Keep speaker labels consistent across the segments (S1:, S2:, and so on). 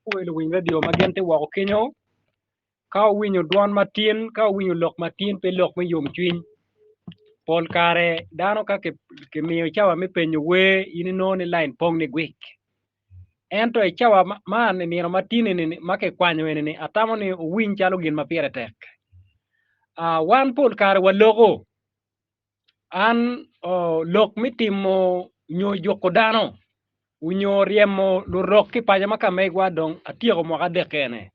S1: Will win radio magente wa kenyo ka winyo duan matin ka winyo lok matin pe lok me yom twin pol kare dano ka ke miyo chawa me penyo we ini no ni line pong ni gwik ento e chawa man ni no matin ni make kwanyo ni atamo ni win chalo gin mapiere tek wan pol kare wa logo an lok mitimo nyo joko dano unyo riemo lurok ki paja maka megwa dong atiyo mo ka dekene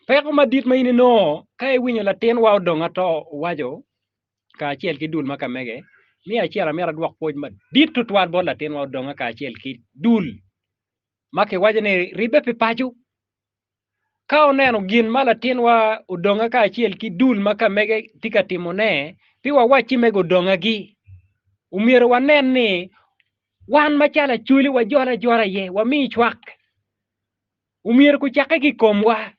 S1: peko madit ma ini no ka winyo latin wa odonga to wajo ka achiel ki dul maka mege mi achiel amera dwok poj ma dit tutwar bo latin wa odonga ka achiel ki dul make wajo ni ribe pi paju ka oneno gin ma latin wa odonga ka achiel ki dul maka mege tika timone pi wa wachi mego odonga gi umiero wanen ni wan machala chuli wa jora jora ye wa mi chwak umiero ku chake ki komwa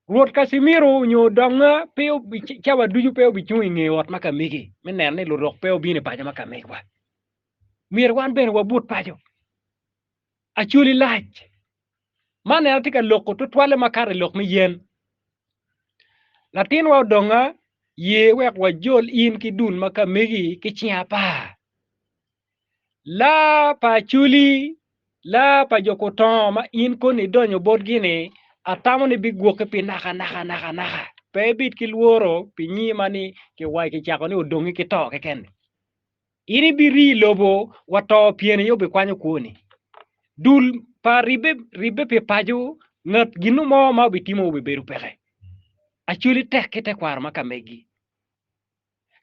S1: Rwot Casimiro nyo donga peo chawa duju peo bichu inge wat maka migi menen ne lurok peo bine paja maka megwa mir wan ben wabut pajo achuli lach mane atika loko to twale makare lok mi yen latin wa donga ye wek wa jol in ki dun maka migi ki chiapa la pa chuli la pa jokoton ma in ko ni donyo bot gine atamo ni bigwoke pi naka pe bit ki luoro pi nyima ni ke wai ki chako ni odongi ki to ke ken ini biri lobo wato piene yo be kwanyo kuoni dul pa ribe pe paju ngat ginu mo ma bitimo be beru pele achuli tek kete kwar maka megi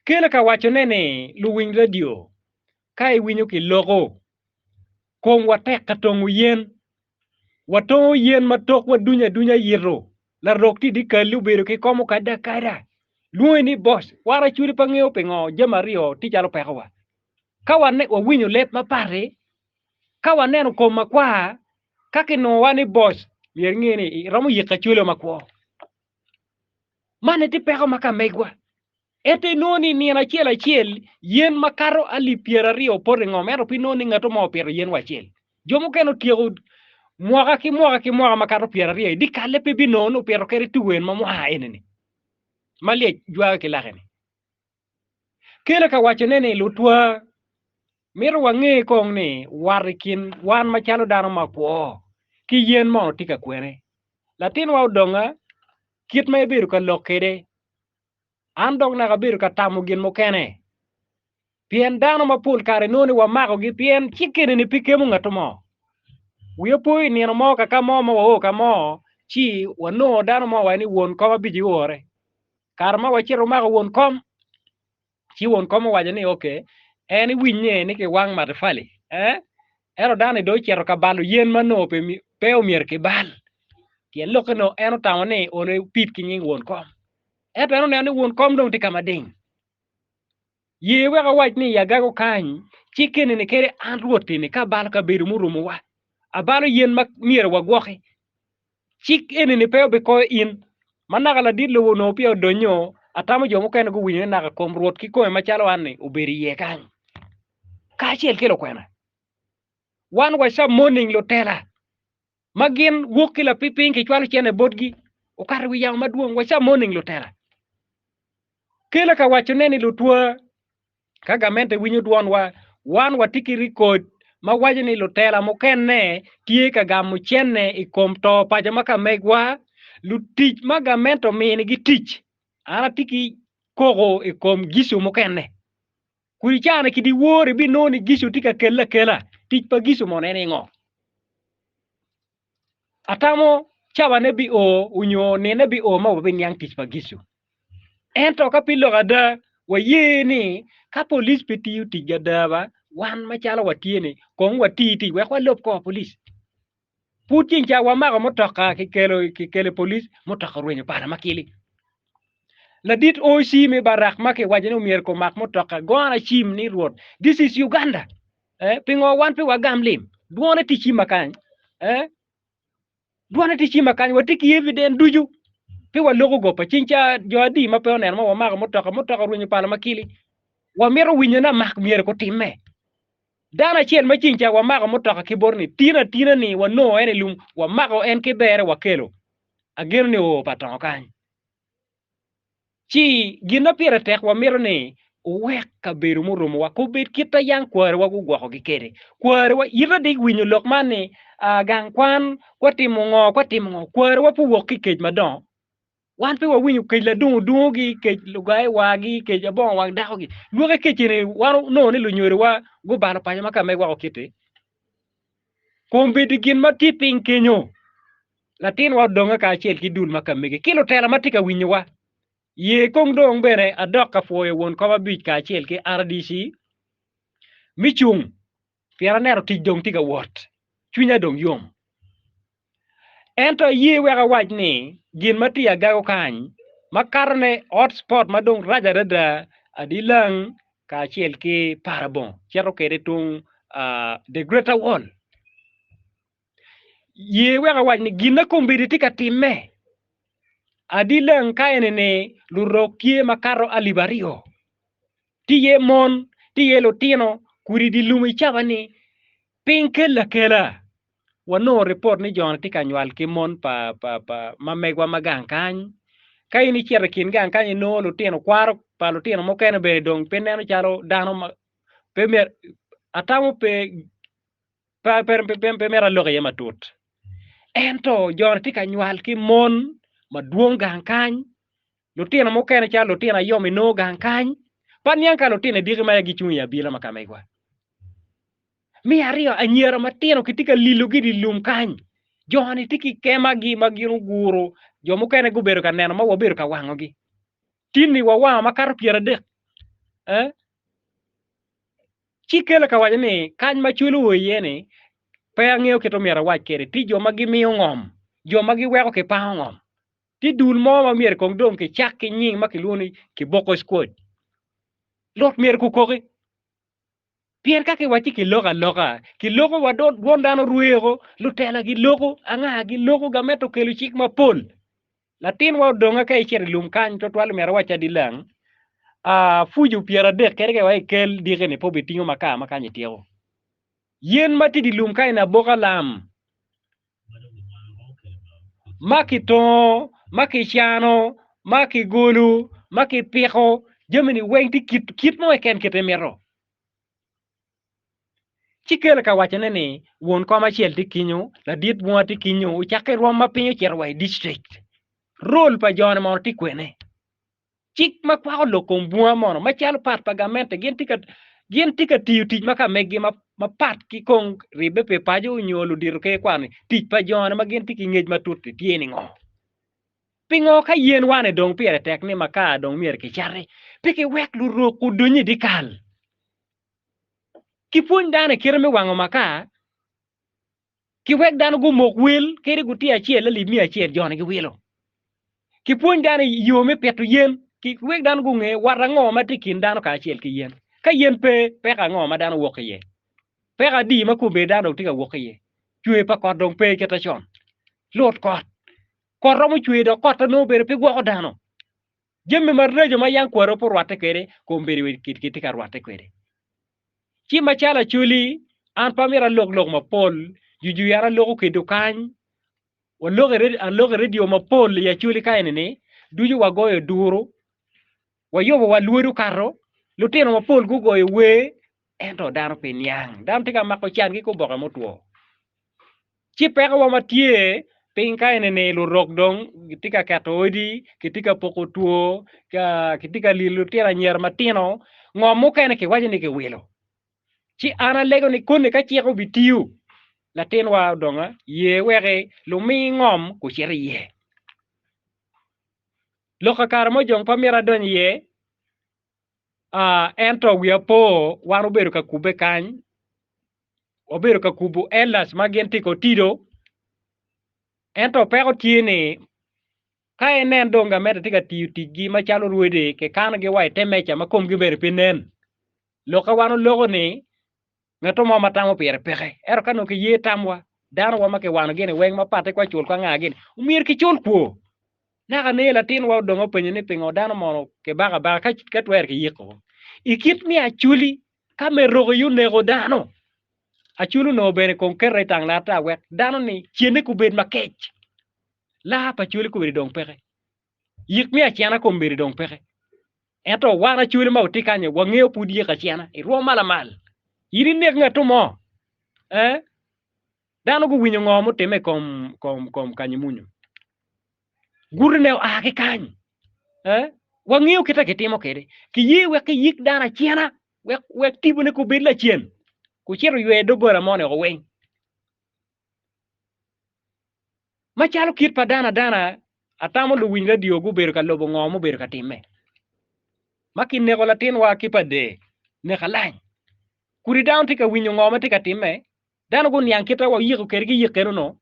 S1: kele ka wacho nene luwing radio kai winyo ki logo kong watek katongu yen wato yen matok wa dunya yiro la rokti di kalu beru ke komo kada luo ni boss wara churi pangeo pengo jamario ti jalo pekowa kawane wa winyo let mapare kawane no koma kwa kake no wani boss yer ngeni ramu yeka chulo makwo mane ti peko maka megwa ete noni ni na chiel yen makaro ali piera rio por ngomero pinoni ngato mo piero yen wachiel jomo keno tiego mwaka ki mwaka makaro piera rio di kale pe binono piero kere tuwen ma mwa eneni malie jwa ke lagene kele ka wacho nene lutwa miro wange kong ni warikin wan machalo dano makwo ki yen mo tika kwere latin wa odonga kit ma ibiru ka lokede an dog na gabiru ka tamu gin mokene pien dano mapul kare noni wa mako gi pien chikene ni pikemu ngato mo wiyo pui ni no mo ka mo wo ka mo chi wano dano mo wani won ko biji wore karma wachiro mako won kom chi won kom waje ni okay eni winye ni ke wang matfali ero dano do chero ka balu yen mano pe omier ke bal tien lokeno eno tamone one pit kinyi won kom eto eno ne won kom dong tika mading ye wega wach ni yagago kany chikene ne kere an ruote ni ka bal ka beru murumo wa abalo yen mak mier wa gwoke chik ene ne peo be ko in manaka la dit lo no pio donyo atamo jomo ken go winyo naka kom ruot ki ko machalo anne oberi ye kany ka chiel kelo kwena wan wa sa morning lo tela magin wokila pipin ki chwalo chene bodgi okar wi yang maduong wa sa morning lo tela kela ka wacho neni lo tua kagamente winyo duon wa wan watiki record ma waje ni lutela mokenne tie ka gamu chenne ikom to paja maka megwa lutich magamento mini gi tich ana tiki kogo ikom gisu mokenne kuri chana kidi wori bi noni gisu tika kela tich pa gisu monene ngo atamo chawa ne bi o unyo ne bi o ma bin yang tich pa gisu ento ka pilo gada wa yeni ka police piti uti gadaba wan machalo watiene kong watiti we kwa lop ko police putin cha wa maga motoka kikele police motoka rwenyo para makili la dit o shime barak make wajene umier ko mak motoka gona shim ni Rwot this is Uganda pingo wan pe wagamlim duone ti shima kan duone ti shima kan watiki evidence duju pe wa logo go pa chincha jodi ma pe oner ma wa maga motoka rwenyo para makili wa mero winyo na mak mier ko timme dana chiel machincha wa mago motoka kiborni tina ni wa no ene lum wa mago en kibere wa kelo ageno ni o patongo kany chi gino pire tek wa miro ni wek kabedo murumo wa kubit kita yang kware wa gugwako gikere kware wa ira dik winyo lok mani gang kwan kwatimo ngo kware wa puwok kikej madon wan pe wa winyo kej la dungu gi kej lugai wagi kej abong wang dako gi luoke kechene wan no ni lunyore wa gubano panya maka me wako kite kumbidi gin matiping kenyo latin wa donga ka achiel kidul maka mege kilo tela matika winyo wa ye kong dong bere adok ka foye won ko babich ka achiel ki RDC michung piera nero tij dong tiga wot chunya dong yom ento ye wega wach ni gin matia gago kany makarne hotspot madong raja rada adilang ka achiel ki parabon chero kere tung the greater wall ye wega wach ni gin na kombidi tika time adilang kaene ne lurokie makaro alibario tiye mon tiye lotino kuri di lumi chabani pinkela kela wano report ni jon tika nywal ki mon pa mamegwa magang kany kaini chiera kin gang kany no lotino kwaro pa lotino mokene be dong peneno chalo dano ma pemer atamo pe pa pe mera loge yema tut ento jon tika nywal ki mon maduong gang kany lotino mokene chalo lotino yomi no gang kany pan yang kalau tine diri maya gichung ya bila makamegwa mi ario anyiera matino kitika lilo gidi lum kany joni tiki kema gi magiru guru jomo kene gubero ka neno ma wabero ka wango gi tini wawa makaro piera de chikele ka wajani kany machulo woyene pa ngeo keto miera wach kere ti joma gi miyo ngom joma gi weko ke pa ngom ti dul mo ma mier kong dom ke chak ke nying makiluoni ki boko squad lot mier ku kogi pien kake wachi ki logo wadon wondano ruego lutela gi logo anga gi logo gameto kelu chik mapol latin wa donga ka ichier lum kany to twal mera wacha dilang fuju piera dek kerege wa kel digene po betingo maka makanye tiego yen mati di lum kany na boka lam makito makichano makigulu makipiko jemini weng ti kit mo eken ketemero chikele ka wachane ni won koma chiel ti kinyo la dit bua ti kinyo uchake ruom mapinyo cherwai district role pa jone mono ti kwene chik makwao lokom bua mono machalo pat pagamente gin tika tiyo tij maka megi mapat ki kong ribe pe pajo nyolo diru ke kwani tij pa jone ma gin tiki ngej matut tieni ngo pingo ka yen wane dong piere tek ni maka dong mier ke chare pike wek lu roku dunyi dikal kipuony dane kire mi wango maka kiwek dano go mok wil kere guti achiel ali mi achiel jone gi wilo kipuony dane yome peto yen kiwek dano go nge warango matikin dano ka achiel ki yen ka yen pe ka ngo ma dano wok ye pe ka di ma kumbe dano tika wok ye chwe pa kod dong pe keta chon lot kot romo chwe do kot no bere pe gwo dano jemme marrejo ma yang kwaro por wate kere kumbe wi kit ka wate kere chi machala chuli an pamira log mapol juju yara logo kedo kany wa logo radio mapol ya chuli kaine ni duju wagoyo duro wa yobo wa luoru karo lutino mapol gugoyo we ento dano pinyang dam tika mako chan gi ko boka motwo chi peka wa matie piny kaine ni lurok dong tika kato odi kitika poko tuo kitika lilu tira nyer matino ngomu kaine ke wajini ke wilo chi ana lego ni kone ka chieko bitiu latin wa donga ye wege lumi ngom ku chere ye loka kar mo jong pamira don ye ento wiapo waru beru ka kube kany oberu ka kubu elas magenti ko tido ento peko tiene ka enen donga meta tika tigi machalo ruede ke kan gi wai temecha makom gi beru pinen loka wano logo ni ngato mo matamo pere peke ero kano ke ye tamwa dano wa make wano gene weng mapate kwa chul kwa ngagin umir ki chul ko naka ne latin wa dongo penye ni pingo dano mo ke baga ka twer ke yiko ikit mi achuli kame rogo yu nego dano achulu no bene kon kerre tang la ta wek dano ni chiene ku bed makech la pa chuli ku bed dong peke yik mi achiana ko bed dong peke eto wana chuli ma utikanye wangeo pudi ka chiana iro mala mal yiri nek ngatu mo dano gu winyo ngomo teme kom kanyimunyo gurne a ke kany wangeo kita kitimo kede ki yi wek yik dana chiana wek tibune ku bed la chien ku chiro ywe dogora mone o wen machalo kit pa dana atamo lu winyo dio gu ber ka lobo ngomo ber ka time makin ne gola tin wa kipade ne khalany kuri down tika winyo ngomo tika time dano gun yang kita wa yiko kergi yikero no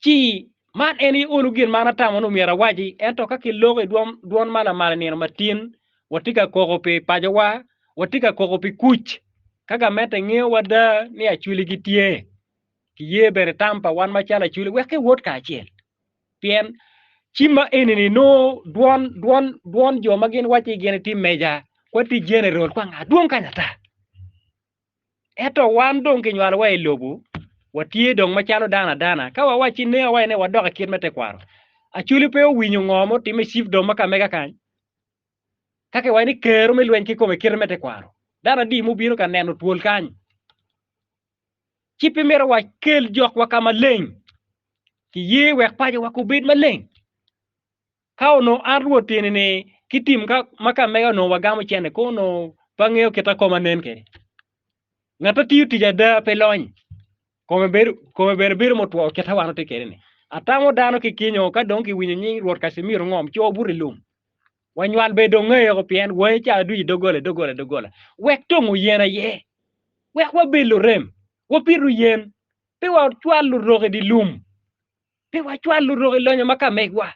S1: chi man eni olu gin mana tamo no miera waji ento ka kilogo duon mala ni matin watika koko pe pajowa watika koko pe kuch kaga mete ngeo wada ni achuli gitie kiye bere tampa wan machala chuli weke wot ka achiel pien chima enini no duon jo magin wachi gene tim meja kwati general kwa ngaduon kanyata eto wan dong kinywal wa ilobu watie dong machalo dana ka wawachi ne wa ne wadoka kit mete kwaro achuli pe winyo ngomo time sif dong maka mega kan kake wani kero me lwen kiko me kir mete kwaro dana di mu biro ka neno tuol kan chipi mero wa kel jok wa kama leng ki ye wek paje wa kubid maleng kao no arwo tinini kitim ka maka mega no wagamo chene ko no pangeo kita koma nen ke ngata tiyu tijada pelony kome ber motwo kita wano te kene atamo dano ki kinyo ka donki winyo nyi Rwot Casimiro ngom cho buri lum wanywal be do ng'eyo ko pien we cha du dogole wek tongu yena ye wek wa belo rem wa piru yen pe wa chwalu roge di lum pe wa chwalu roge lonyo maka megwa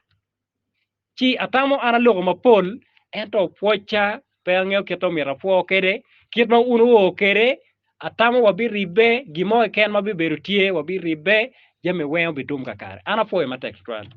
S1: chi atamo ana logo mapol ento pocha pe ng'eyo keto mira po kede kit ma unu o kede atamo wabi ribe gimo ken mabi beru tie wabi ribe jame weyo bidum kakare ana po matek twan